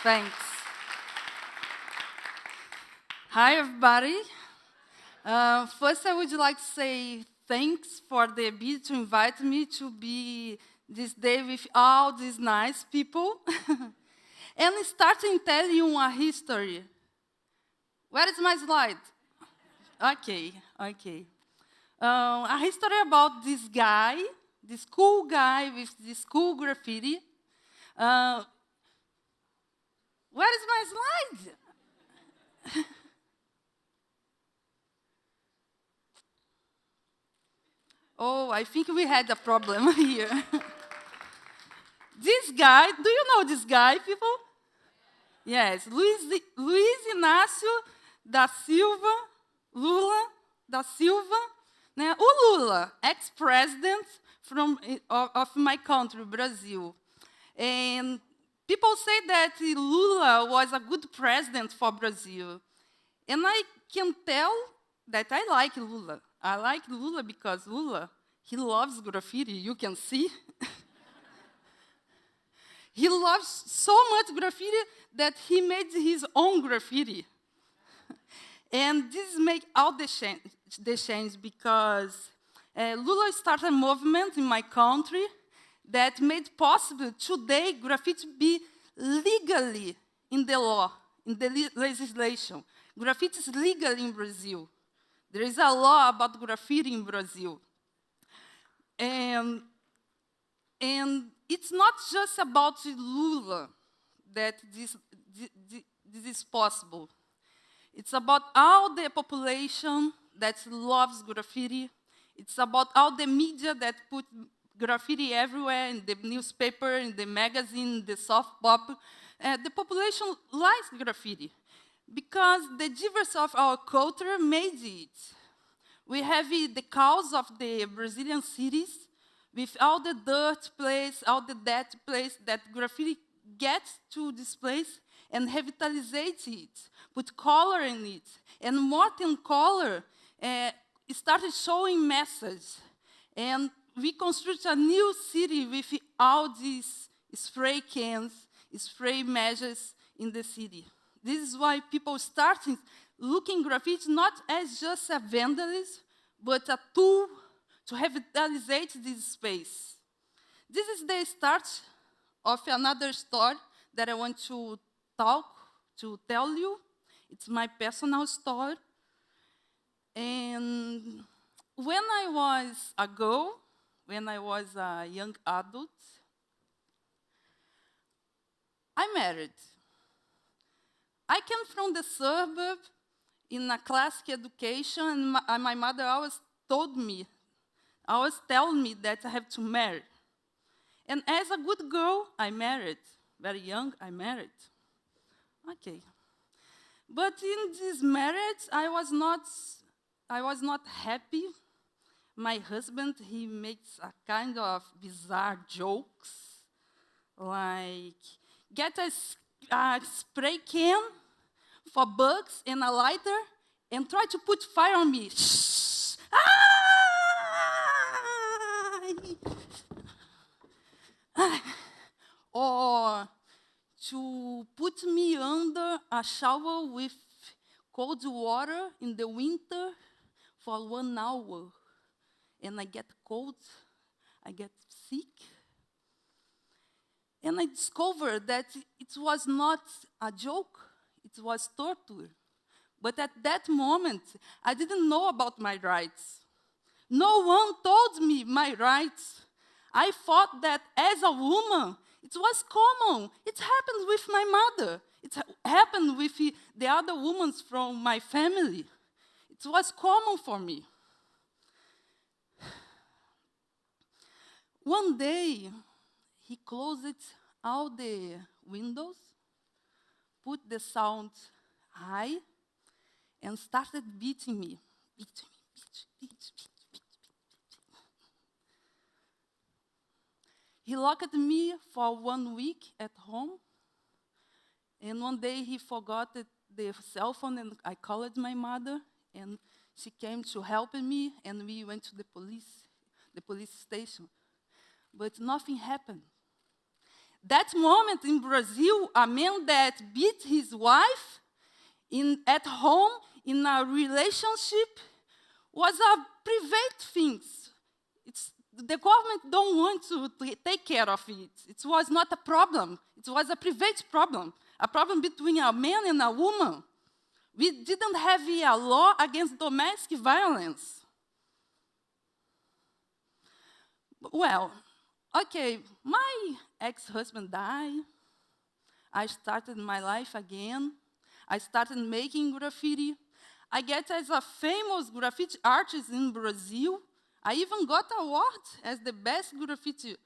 Thanks. Hi, everybody. First, I would like to say thanks for the ability to invite me to be this day with all these nice people. And starting telling you a history. Where is my slide? Okay. A history about this guy, this cool guy with this cool graffiti. Where is my slide? Oh, I think we had a problem here. This guy, do you know this guy, people? Yes, Luiz Inácio da Silva, Lula da Silva, né? O Lula, ex-president of my country, Brazil. And people say that Lula was a good president for Brazil. And I can tell that I like Lula. I like Lula because Lula, he loves graffiti, you can see. He loves so much graffiti that he made his own graffiti. And this make all the change because Lula started a movement in my country that made possible today graffiti be legally in the law, in the legislation. Graffiti is legal in Brazil. There is a law about graffiti in Brazil. And it's not just about Lula that this is possible. It's about all the population that loves graffiti. It's about all the media that put graffiti everywhere, in the newspaper, in the magazine, the soft pop. The population likes graffiti because the diversity of our culture made it. We have the chaos of the Brazilian cities with all the dirt place, all the dead place that graffiti gets to this place and revitalize it, put color in it. And more than color, it started showing message. And we constructed a new city with all these spray cans, spray measures in the city. This is why people started looking graffiti not as just a vandalism, but a tool to revitalize this space. This is the start of another story that I want to tell you. It's my personal story. And when I was a girl, when I was a young adult, I married. I came from the suburb in a classic education, and my mother always told me, always tell me that I have to marry. And as a good girl, I married. Very young, I married. Okay. But in this marriage, I was not happy. My husband, he makes a kind of bizarre jokes, like get a spray can for bugs and a lighter and try to put fire on me. Shh. Or to put me under a shower with cold water in the winter for 1 hour. And I get cold, I get sick. And I discovered that it was not a joke, it was torture. But at that moment, I didn't know about my rights. No one told me my rights. I thought that as a woman, it was common. It happened with my mother. It happened with the other women from my family. It was common for me. One day, he closed all the windows, put the sound high, and started beating me. Beat. He locked me for 1 week at home, and one day he forgot the cell phone, and I called my mother, and she came to help me, and we went to the police station. But nothing happened. that moment in Brazil, a man that beat his wife at home in a relationship was a private thing. The government don't want to take care of it. It was not a problem. It was a private problem, a problem between a man and a woman. We didn't have a law against domestic violence. Well, okay, my ex-husband died. I started my life again. I started making graffiti. I get as a famous graffiti artist in Brazil. I even got an award as the best graffiti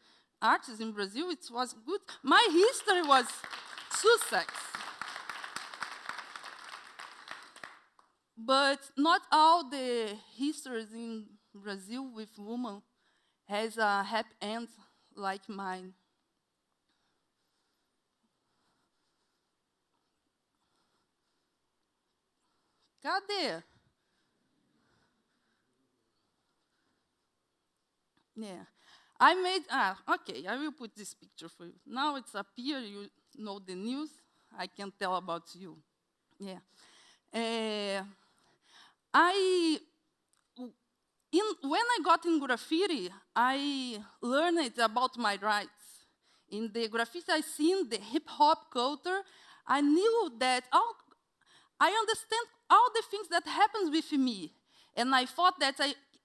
artist in Brazil. It was good. My history was success. But not all the histories in Brazil with women has a happy end like mine. Cadê? Yeah. I made, okay, I will put this picture for you. Now it's up here, you know the news, I can tell about you. Yeah. When I got in graffiti, I learned about my rights. In the graffiti I seen, the hip-hop culture, I knew that I understand all the things that happens with me. And I thought that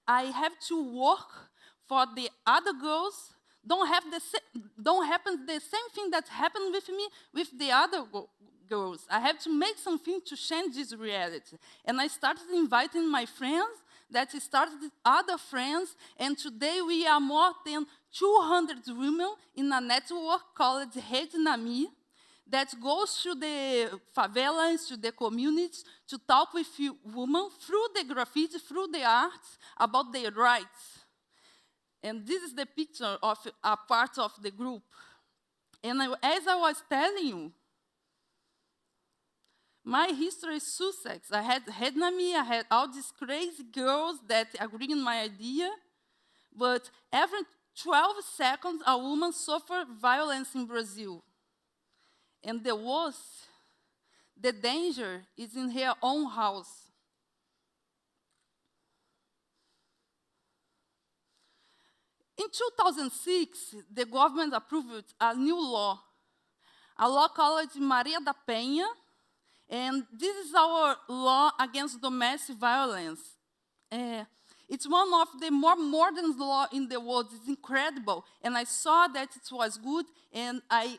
I have to work for the other girls, don't happen the same thing that happened with me with the other girls. I have to make something to change this reality. And I started inviting my friends, that started other friends, and today we are more than 200 women in a network called Rede Nami, that goes to the favelas, to the communities, to talk with women through the graffiti, through the arts, about their rights. And this is the picture of a part of the group. And as I was telling you, my history is Sussex. I had Rednami, I had all these crazy girls that agree on my idea, but every 12 seconds a woman suffers violence in Brazil. And the worst, the danger is in her own house. In 2006, the government approved a new law, a law called Maria da Penha, and this is our law against domestic violence. It's one of the more modern laws in the world. It's incredible, and I saw that it was good, and I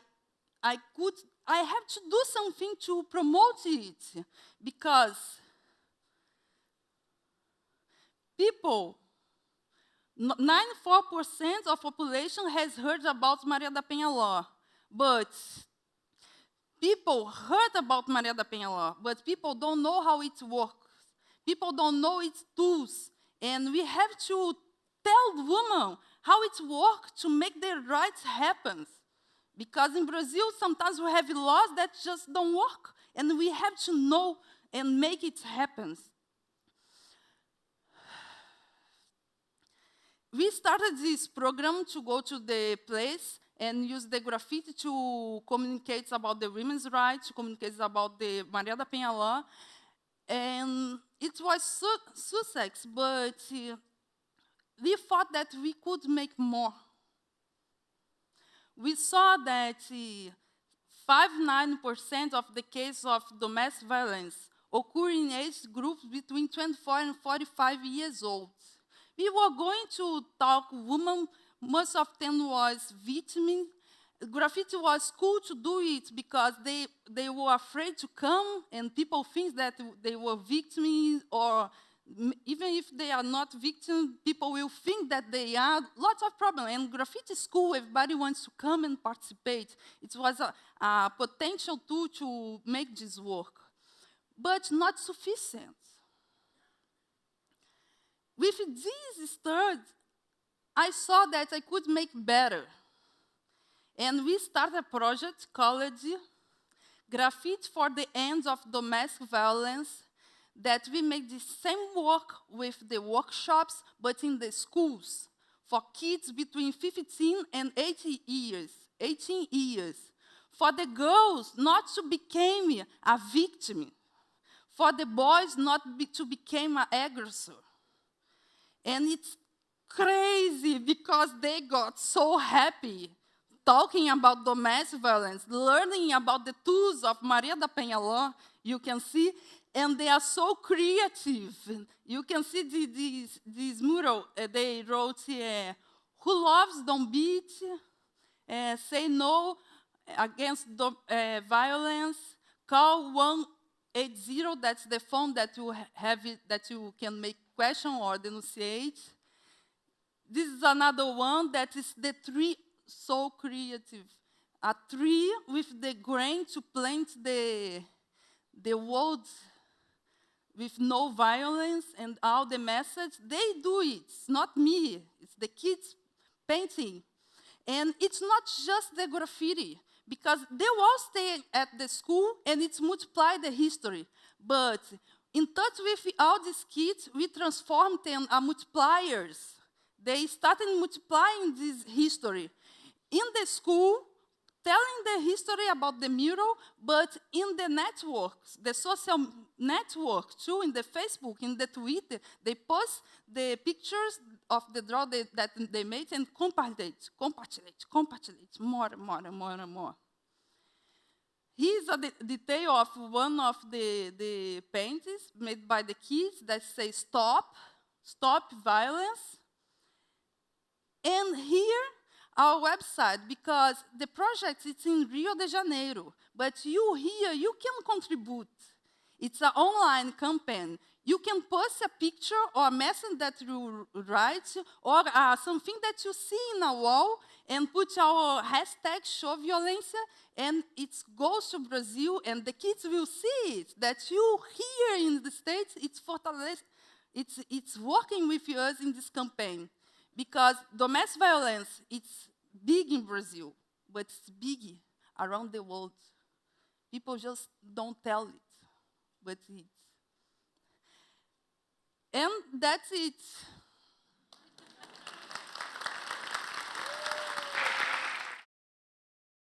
have to do something to promote it, because people, 94% of population has heard about Maria da Penha law, but people heard about Maria da Penha law, but people don't know how it works. People don't know its tools, and we have to tell women how it works to make their rights happen. Because in Brazil, sometimes we have laws that just don't work, and we have to know and make it happen. We started this program to go to the place and use the graffiti to communicate about the women's rights, to communicate about the Maria da Penha law. And it was success, but we thought that we could make more. We saw that 59% of the cases of domestic violence occur in age groups between 24 and 45 years old. We were going to talk women, most of them was victims. Graffiti was cool to do it because they were afraid to come, and people think that they were victims, or even if they are not victims, people will think that they are. Lots of problems. And graffiti is cool, everybody wants to come and participate. It was a potential tool to make this work, but not sufficient. With this start, I saw that I could make better. And we started a project called Graffiti for the End of Domestic Violence, that we make the same work with the workshops, but in the schools, for kids between 15 and 18 years. 18 years, for the girls not to become a victim, for the boys not to become an aggressor. And it's crazy because they got so happy talking about domestic violence, learning about the tools of Maria da Penha law, you can see, and they are so creative. You can see this mural they wrote here, who loves don't beat, say no against violence, call 180, that's the phone that you have, that you can make question or denunciate. This is another one that is the tree, so creative. A tree with the grain to plant the world with no violence and all the message. They do it, it's not me, it's the kids painting. And it's not just the graffiti, because they all stay at the school and it's multiply the history. But in touch with all these kids, we transformed them as multipliers. They started multiplying this history in the school, telling the history about the mural, but in the networks, the social network too, in the Facebook, in the Twitter, they post the pictures of the draw that they made and compilate, more and more. Here's a detail of one of the paintings made by the kids that say stop violence. And here, our website, because the project is in Rio de Janeiro, but you here, you can contribute. It's an online campaign. You can post a picture or a message that you write, or something that you see in a wall, and put our hashtag show violência, and it goes to Brazil, and the kids will see it, that you here in the States, it's working with us in this campaign. Because domestic violence, it's big in Brazil, but it's big around the world. People just don't tell it, but it's. And that's it.